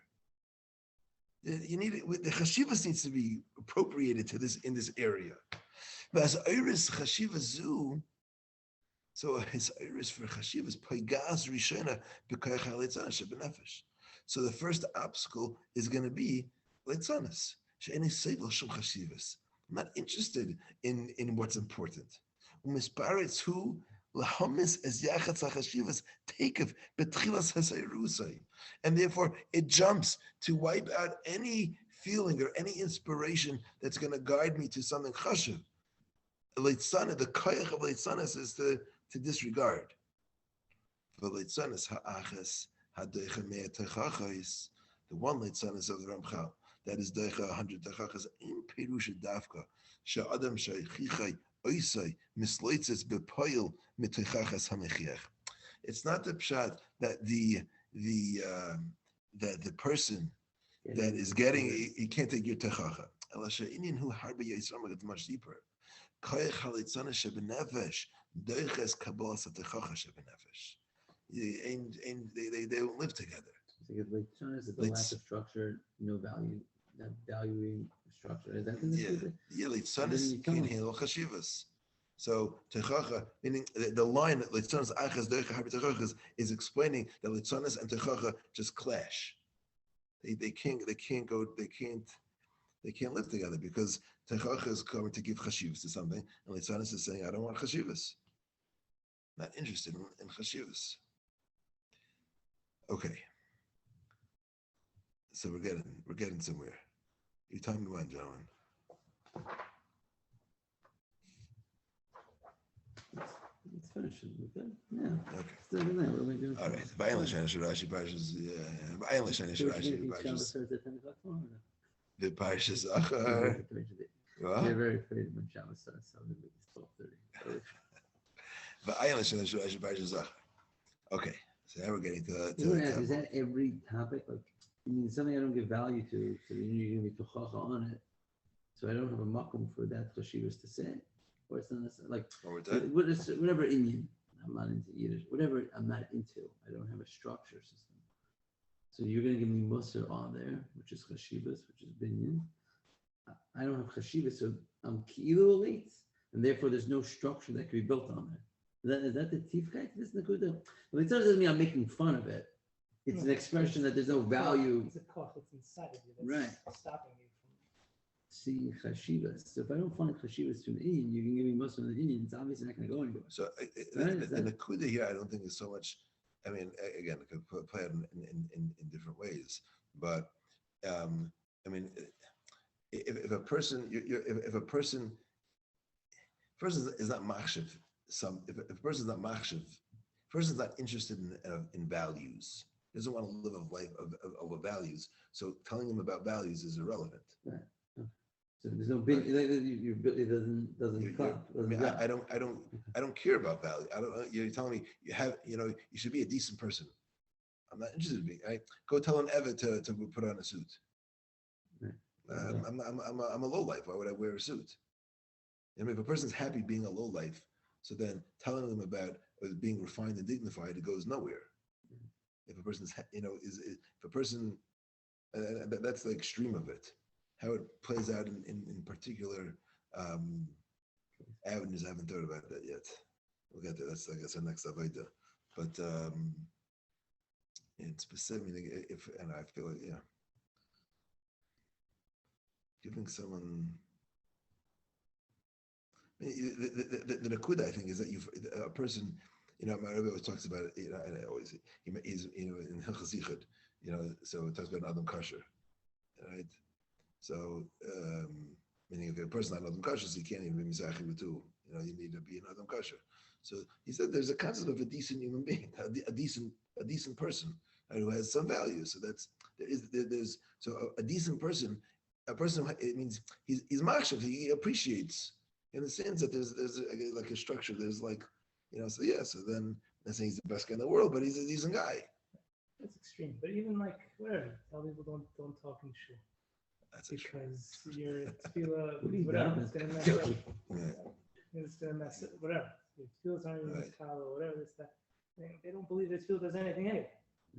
The chashivas needs to be appropriated to this in this area. But as oires chashivas zu, so his oires for chashivas paigas rishona b'koyach halitzana shebenefesh. So the first obstacle is going to be leitzanas. She'eni sevel shum chashivas. I'm not interested in what's important. Umisparetz hu lahamis es yachatz hachashivas takev betchilas hasayrusay, and therefore it jumps to wipe out any feeling or any inspiration that's going to guide me to something chashiv. Leitzana, the koyach of leitzanas is to disregard. For leitzanas ha'achas hadeicha mea techachais, the one leitzanas of the Ramchal. That is deicha 100 techachas in perusha dafka she'adam she'chichai oisai misleitzes bepoil mitechachas hamechiach. It's not the pshat that the person that is getting he can't take your techacha. Ela she'inyan hu harbe yisrael. It's much deeper. Koyach halitzana shebenefesh deiches kabbalas techacha shebenefesh. They don't live together. Because leitzanas is the lack of structure, no value. That valuing structure. Is that leitzanas can't handle chashivas. So techacha, meaning the line that leitzanas achas deicha harbe techachas is explaining that leitzanas and techacha just clash. They can't live together because techacha is coming to give chashivas to something, and leitzanas is saying I don't want chashivas. Not interested in chashivas. Okay. So we're getting somewhere. You tell me when, gentlemen. Let's finish it. We're good. Yeah. Okay. Still good now. What am I doing? All right. Ba'ayla shana shirashi parshas. Ba'ayla shana shirashi parshas. The parshas achar. They're very afraid when Shabbos starts, so maybe it's 12:30. But I understand that I should buy Zach. Okay, so now we're getting to Is that every topic? Like, I mean, something I don't give value to, so then you're going to be tuchacha on it. So I don't have a makom for that chashivas to say. Or it's not necessarily like, whatever Inyan, I'm not into Yiddish, whatever I'm not into, I don't have a structure system. So you're going to give me Musar on there, which is chashivas, which is binyan. I don't have chashivas, so I'm ki'ilu elite, and therefore there's no structure that can be built on there. Is that the tifkeit? This nakuda. I mean, it doesn't mean I'm making fun of it. It's an expression that there's no value. It's a koch that's inside of you that's stopping you from seeing chashivas. So if I don't find chashivas to an Inyan, you can give me most of the Inyan. It's obviously not going to go anywhere. So the nakuda here, I don't think is so much. I mean, again, it could play it in different ways. But I mean, if a person, if a person is not machshav, if a person is not machshav, person is not interested in values. He doesn't want to live a life of values. So telling him about values is irrelevant. Right. So there's no big. It doesn't clap. I mean, I don't care about value. You're telling me you should be a decent person. I'm not interested in being. Go tell an Eva to put on a suit. Right. I'm a lowlife. Why would I wear a suit? I mean, if a person's happy being a lowlife, so then telling them about being refined and dignified, it goes nowhere. If a person's, if a person, that's the extreme of it. How it plays out in particular avenues, I haven't thought about that yet. We'll get there. That's, I guess, our next avodah. But in specific, and I feel like, giving someone. The nakuda, I think, is that a person, my Rebbe always talks about it, and he's in Hilchos Yichud, so it talks about Adam Kasher, right? So, meaning if a person is not Adam Kasher, so you can't even be Mizachi with two, you need to be an Adam Kasher. So he said there's a concept of a decent human being, a decent person, right, who has some value. So there's a decent person, it means he's machshav, he appreciates. In the sense that there's like a structure, there's like, so then let's say he's the best guy in the world, but he's a decent guy. That's extreme. But even like whatever, tell people don't talk in shul. That's because your tefillah, whatever, it's gonna mess up. It's gonna mess up, whatever. Your tefillahs aren't even or whatever this that. They don't believe that tefillah does anything anyway.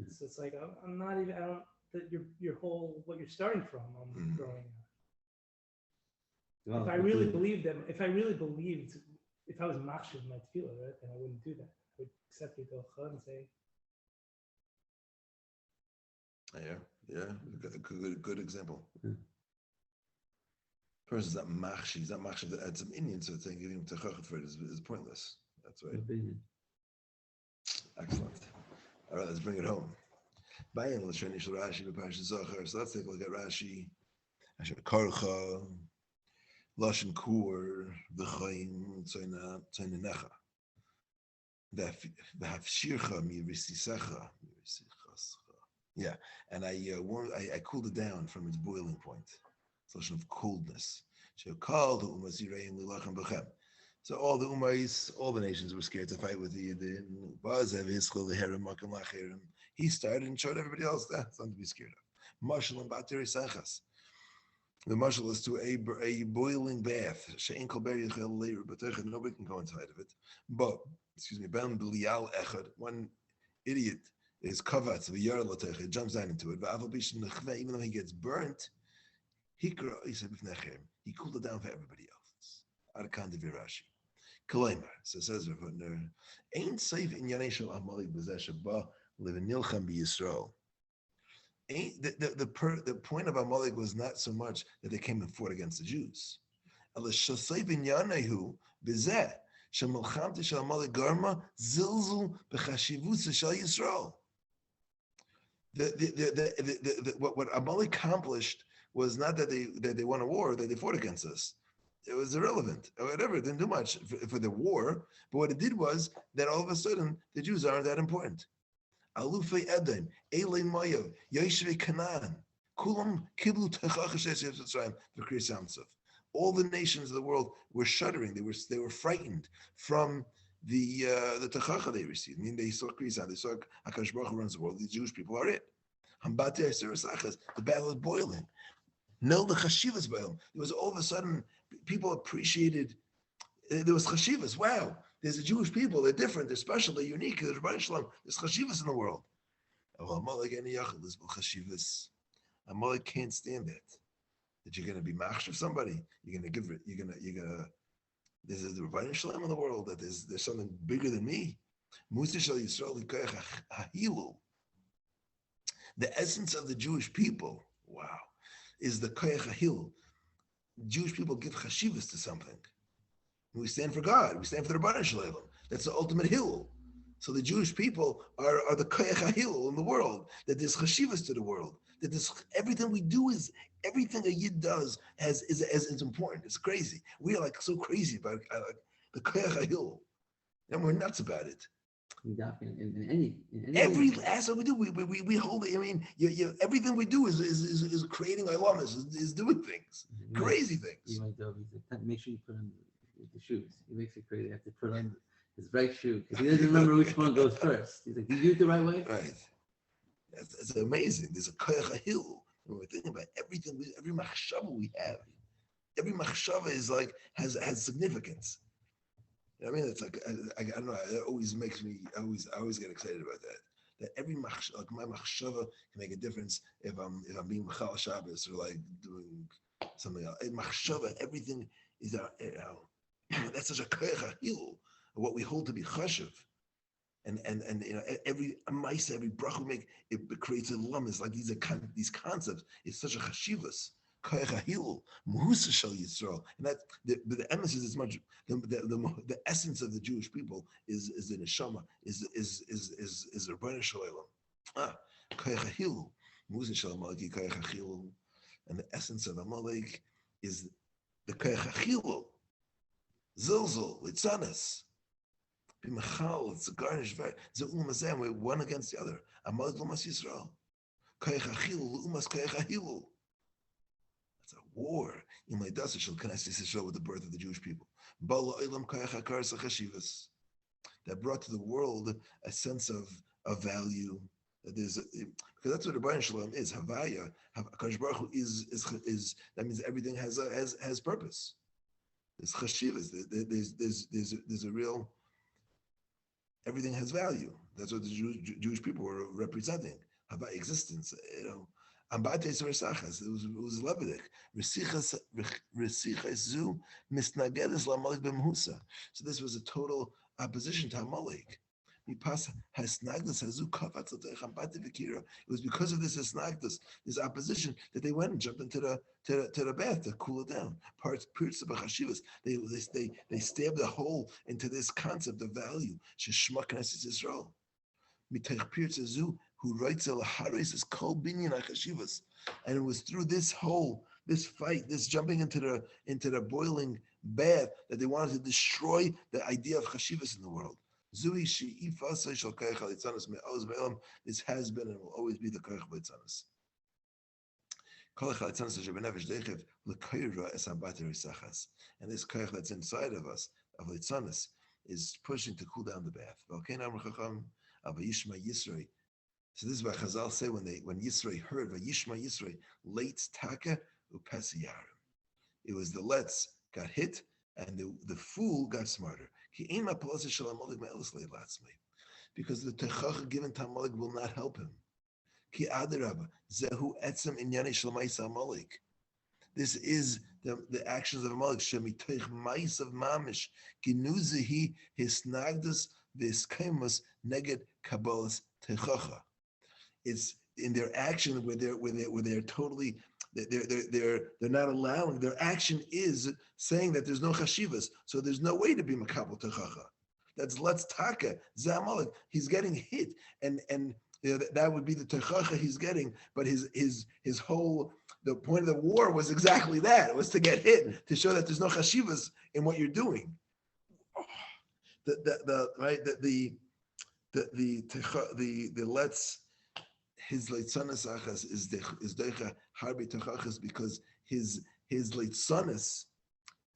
So it's like I'm not even. I don't. That your whole what you're starting from. I'm throwing out. If I really believed, if I was machshav my tefillah, right, then I wouldn't do that. I would accept your docha and say. Good example. Person's not machshav. He's not machshav to add some Inyan, so saying giving him techachot for it is pointless. That's right. Excellent. All right, let's bring it home. So let's take a look at Rashi. Karcha. Lashon Kur, V'chaim, Tzayna Necha. V'hafshircha mirisisecha. Yeah, and I cooled it down from its boiling point. It's a lashon of coldness. So all the Umayis, all the nations were scared to fight with the Yidin. He started and showed everybody else that's something to be scared of. Mashal and Bateri Sechas. The mashal is to a boiling bath. Nobody can go inside of it. But, Ben Belial Echad, one idiot is kavatz v'yar jumps down into it. Even though he gets burnt, he cooled it down for everybody else. Arkan de Virashi. Kaleimar, so says Rav Hutner, ain't safe in Yaneshal Amalek b'zeh ba live in Nilcham b'Yisrael. The point of Amalek was not so much that they came and fought against the Jews. What Amalek accomplished was not that they won a war, that they fought against us. It was irrelevant. Or whatever, it didn't do much for the war. But what it did was that all of a sudden the Jews aren't that important. Alufei Edom, Elei Moav, Yoshevei Canaan, Kulam Kiblu Techach Mitzrayim v'Kriyas Yamsuf. All the nations of the world were shuddering. They were frightened from the techacha they received. I mean, they saw Krisa, they saw Hakadosh Baruch Hu runs the world. The Jewish people are it. The battle is boiling. No, the chashivas boiling. It was all of a sudden people appreciated. There was chashivas. Wow, there's the Jewish people. They're different. They're special. They're unique. There's chashivas in the world. Amalek and Yachal chashivas. Amalek can't stand that. That you're going to be machshav somebody. You're going to give it. You're going to. There's a Rebbeinu Shalom in the world. That there's something bigger than me. Musa shel Yisrael likoyach hahilul. The essence of the Jewish people, wow, is the koyach hahilul. Jewish people give chashivas to something. We stand for God. We stand for the Rebbeinu Shalom. That's the ultimate hilul. So the Jewish people are the koyach hahilul in the world. That there's chashivas to the world. That there's everything we do is everything a yid does is important. It's crazy. We are like so crazy about the koyach hahilul, and we're nuts about it. In Every aspect we do, we hold it. I mean, everything we do is creating ilamas, is doing things, crazy things. You might make sure you put on the shoes. He makes it crazy. You have to put on his right shoe because he doesn't remember which one goes first. He's like, "Did you do it the right way?" Right. It's amazing. There's a koyach hahilul. When we're thinking about everything, every machshava we have, every machshava is like has significance. You know what I mean? It's like I don't know. It always makes me. I always get excited about that. That every machshava, like my machshava, can make a difference if I'm being machal Shabbos or like doing something else. Machshava, everything is that's such a koyach hahilul of what we hold to be chashuv. And every ma'ase, every bracha we make, it creates a lum. It's like these concepts. It's such a chashivas. Koyach hahilul, muhusa shel Yisrael, and that the emphasis is much. The essence of the Jewish people is the neshama, is the Rebbeinu Shalom. Koyach hahilul, muhusa shel Amalek, koyach hahilul, and the essence of Amalek is the koyach hahilul, zilzul, litzanas. It's a garnish. We're one against the other. Amalek l'umas Yisrael. Koyach hahilul l'umas koyach hahilul. That's a war. In my dasa shel Knesset Yisrael with the birth of the Jewish people. Bala olam koyach hakaras hachashivas. That brought to the world a sense of value. That is because that's what the Rebbeinu Shalom is. Havaya. Hakadosh Baruch Hu is that means everything has purpose. There's chashivas. There's a real. Everything has value. That's what the Jewish people were representing about existence. Ambates Resachas. It was Levitic. Resichas misnagedes lamalek b'mhusa. So this was a total opposition to Amalek. It was because of this hasnagdas, this opposition, that they went and jumped into the bath to cool it down. They stabbed a hole into this concept of value. Sheshma Knesset Yisrael. Who writes Acharis is kol binyan hachashivas, and it was through this hole, this fight, this jumping into the boiling bath that they wanted to destroy the idea of chashivas in the world. This has been and will always be the koyach b'tzanas. And this koyach that's inside of us, of litzanas, is pushing to cool down the bath. So this is what Chazal say when Yisrei heard Vayishma Yisrei Leitz Taka Upasiyarim. It was the let's got hit and the fool got smarter. Because the techach given to Amalek will not help him. This is the actions of Amalek. Shemitech mais of mamish ginuzehi hisnagdas v'eskaimus neged kabbalas techacha. It's in their action where they're totally they're not allowing. Their action is saying that there's no chashivas, so there's no way to be makabel techacha. That's let's taka Amalek. He's getting hit, and that would be the techacha he's getting. But his whole the point of the war was exactly that. It was to get hit, to show that there's no chashivas in what you're doing. The let's. His leitzanas achas is deicha harbi techachas because his leitzanas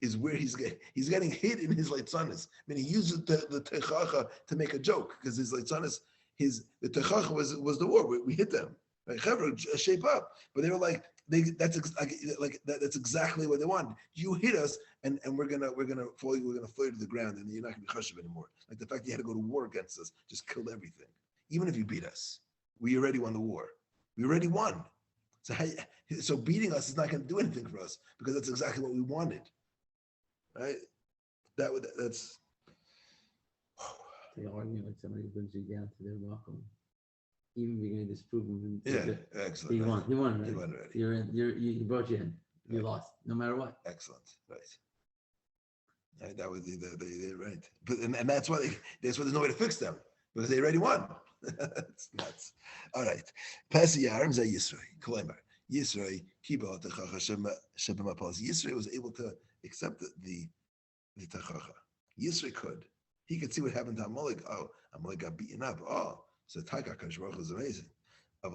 is where he's getting hit in his leitzanis. I mean, he uses the techacha to make a joke because his leitzanis, the techacha was the war. We hit them. Right? Chevra, shape up, but they were like that's exactly what they want. You hit us, and we're gonna fall you to the ground, and you're not gonna be chashuv anymore. Like the fact you had to go to war against us just killed everything. Even if you beat us, we already won the war. We already won. So beating us is not going to do anything for us because that's exactly what we wanted, right? That's. They argue like somebody brings you down to their welcome. Even if you're going to disprove them. Yeah, excellent. He won. He won already. He won already. You're in. He brought you in. You lost, no matter what. Excellent. Right. That was they right. But and that's why there's no way to fix them because they already won. That's nuts. All right. Pasi Yarim Zay Yisroi. Kolemar. Yisroi Kibal Techacha Shebem Apos. Yisroi was able to accept the Techacha. Yisroi could. He could see what happened to Amalek. Oh, Amalek got beaten up. Oh, so Taka Kadosh Baruch Hu is amazing. But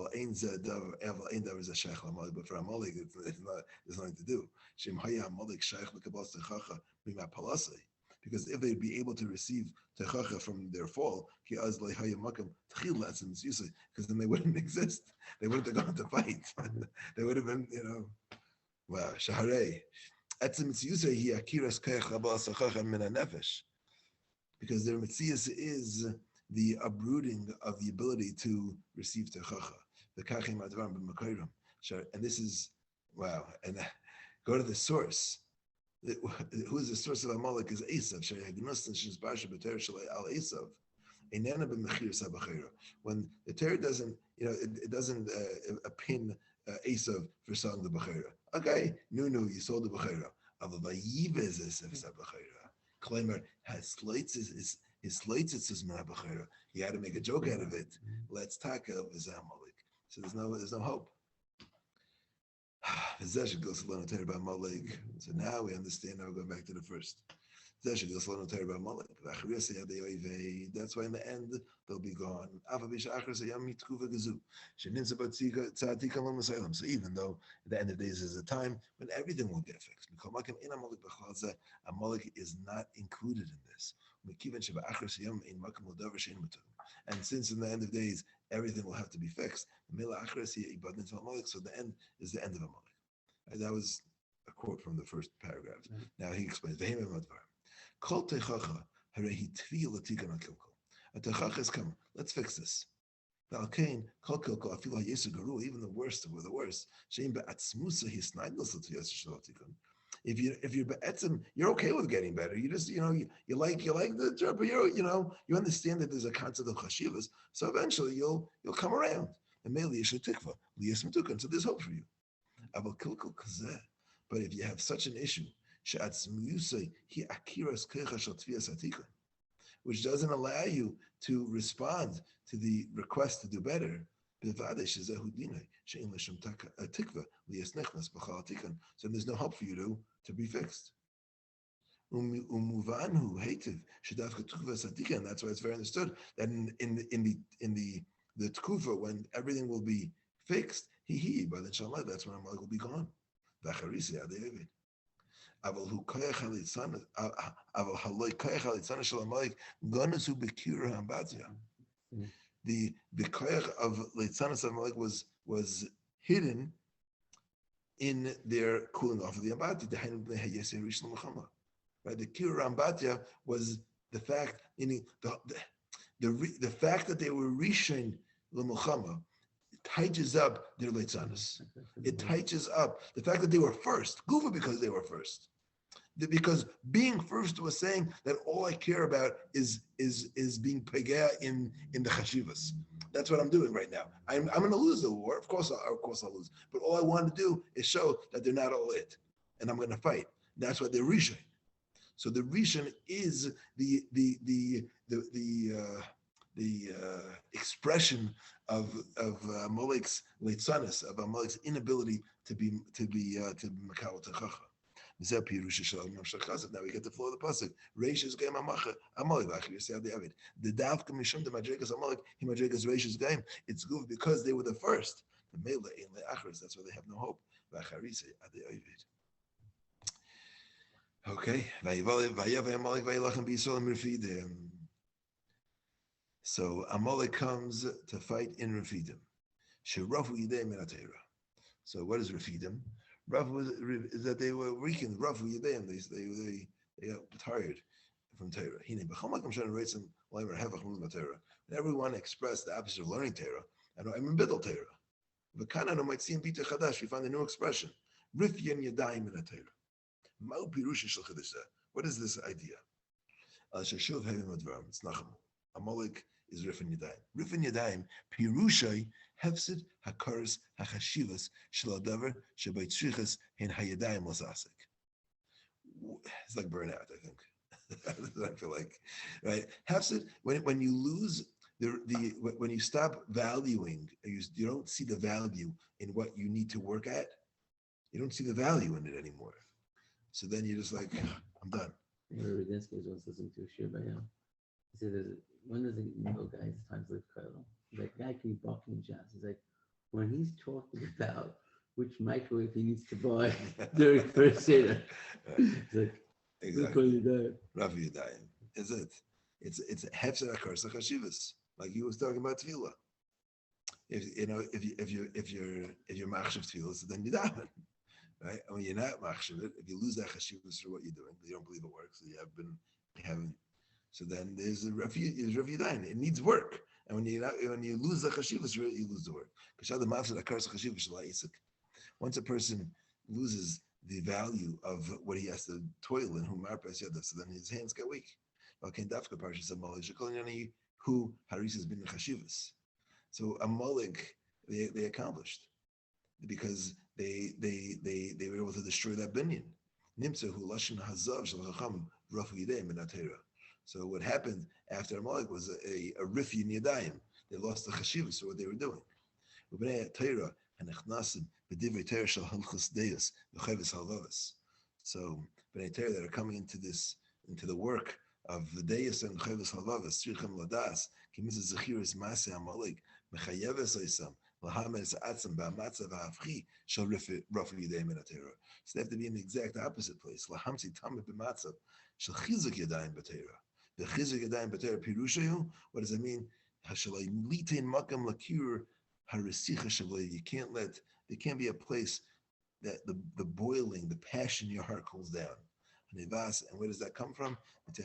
for Amalek, there's nothing to do. Shem Haya Amalek Shaykh Lekabas Techacha Mima Palasei. Because if they'd be able to receive techacha from their fall, because then they wouldn't exist. They wouldn't have gone to fight. They would have been, wow, shaharei. Because their mitzias is the uprooting of the ability to receive techacha. The kachim advarim b'makayim. And this is, wow, and go to the source. Who is the source of Amalek is Esav. When the Torah doesn't, it doesn't pin Esav for selling the Bechira. Okay, you sold the Bechira. Claimer has his slights min Bechira. He had to make a joke out of it. Let's talk of his Amalek. So there's no hope. So now we understand. Now we're going back to the first. That's why in the end they'll be gone. So even though at the end of the days is a time when everything will get fixed, Amalek is not included in this. And since in the end of days everything will have to be fixed, so the end is the end of Amalek. And that was a quote from the first paragraph. Now he explains. A techacha is come. Let's fix this. Even the worst were the worst. If you're be'etzim, you're okay with getting better. You just, you like the job, but you understand that there's a concept of chashivas. So eventually you'll come around. And maybe so there's hope for you. But if you have such an issue, which doesn't allow you to respond to the request to do better, so there's no hope for you to be fixed. And that's why it's very understood that in the tkufa, when everything will be fixed, by the Shalai, that's when Amalek will be gone. The Acharis Hayamim. The koyach of Leitzanas of Amalek was hidden in their cooling off of the Ambatya. Right? The Kira Ambatya was the fact, meaning the fact that they were Rishon L'Mulchama tightens up their Leitzanas. It tightens up the fact that they were first. Gufa because they were first. Because being first was saying that all I care about is being pegea in the chashivas. That's what I'm doing right now. I'm going to lose the war. Of course I'll lose. But all I want to do is show that they're not all it, and I'm going to fight. That's what they're rishon. So the rishon is the expression of Amalek's leitzanis, of Amalek's inability to be makal techacha. Now we get the flow of the pasuk. Reishis game Amalek. The davka mishum the madrigas Amalek. He madrigas reishis game. It's good because they were the first. The mele in the Acharis. That's why they have no hope. Acharis Hayamim. Okay. So Amalek comes to fight in Refidim. So what is Refidim? Is that they were weakened. Rav Yudayim, they got tired from Torah. And everyone expressed the opposite of learning Torah. And I'm in Biddle Torah. But Kanan might see in Peter Chadash, we find a new expression. Rifyan Yadayim in a Torah. What is this idea? It's Nachum. Amalek is Rifan Yadayim. Rifan Yadayim, Pirushai, Hefsid, Hakaris, Hachashivas, Shaladavar, Shabaitrichas, and Hayadayim Lasasik. It's like burnout, I think. I feel like, right? Hefsid, when you lose when you stop valuing, you don't see the value in what you need to work at. You don't see the value in it anymore. So then you're just like, I'm done. Radinsky was once listening to a shir by him. He said, when does a new guy times live Kailo? He's like, guy can be barking jazz. He's like, when he's talking about which microwave he needs to buy during first Seder. He's like, exactly. Rav Yudayim. Is it? It's hefzer akar sachashivas. Like he was talking about tefillah. If you're machshav tefillah, so then you daven. Right? And when you're not machshav it, if you lose that chashivas for what you're doing, you don't believe it works, so you haven't. So then there's Rav Yudayim. It needs work. And when you lose the chashivas, you lose the work. Once a person loses the value of what he has to toil in, so then his hands get weak. Who Haris has been the chashivas. So Amalek, they accomplished because they were able to destroy that binyan. Nimtza hu lashon hazav shel chacham rafu yadayim min atera. So what happened after Amalek was a rif in yadayim. They lost the chashivas for what they were doing. Ubnei atera hanechnasim b'divrei Torah shel halchos deus v'chavis halvavas. So bnei Torah that are coming into the work of the deus and chavis halvavas tzrichem ladas kimis zechiris maaseh Amalek mechayeves oisam lahames atzam ba'matzav ha'afchi shel rafu yadayim min atera. So they have to be in the exact opposite place. Lahamsi tamid b'matzav shel chizuk yadayim b'Torah. The chizuk yadayim b'Torah pirushayu. What does it mean? Hashalay litain makam lakur harisicha shavlei. You can't there can't be a place that the boiling, the passion in your heart cools down. And where does that come from? It's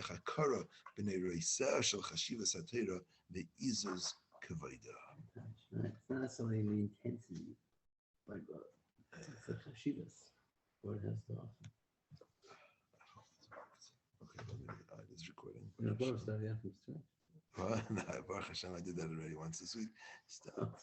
not necessarily in the intensity, but it's a chashivas. What it has to offer. Okay, this recording. Baruch Hashem, I I did that already once this week. Stop.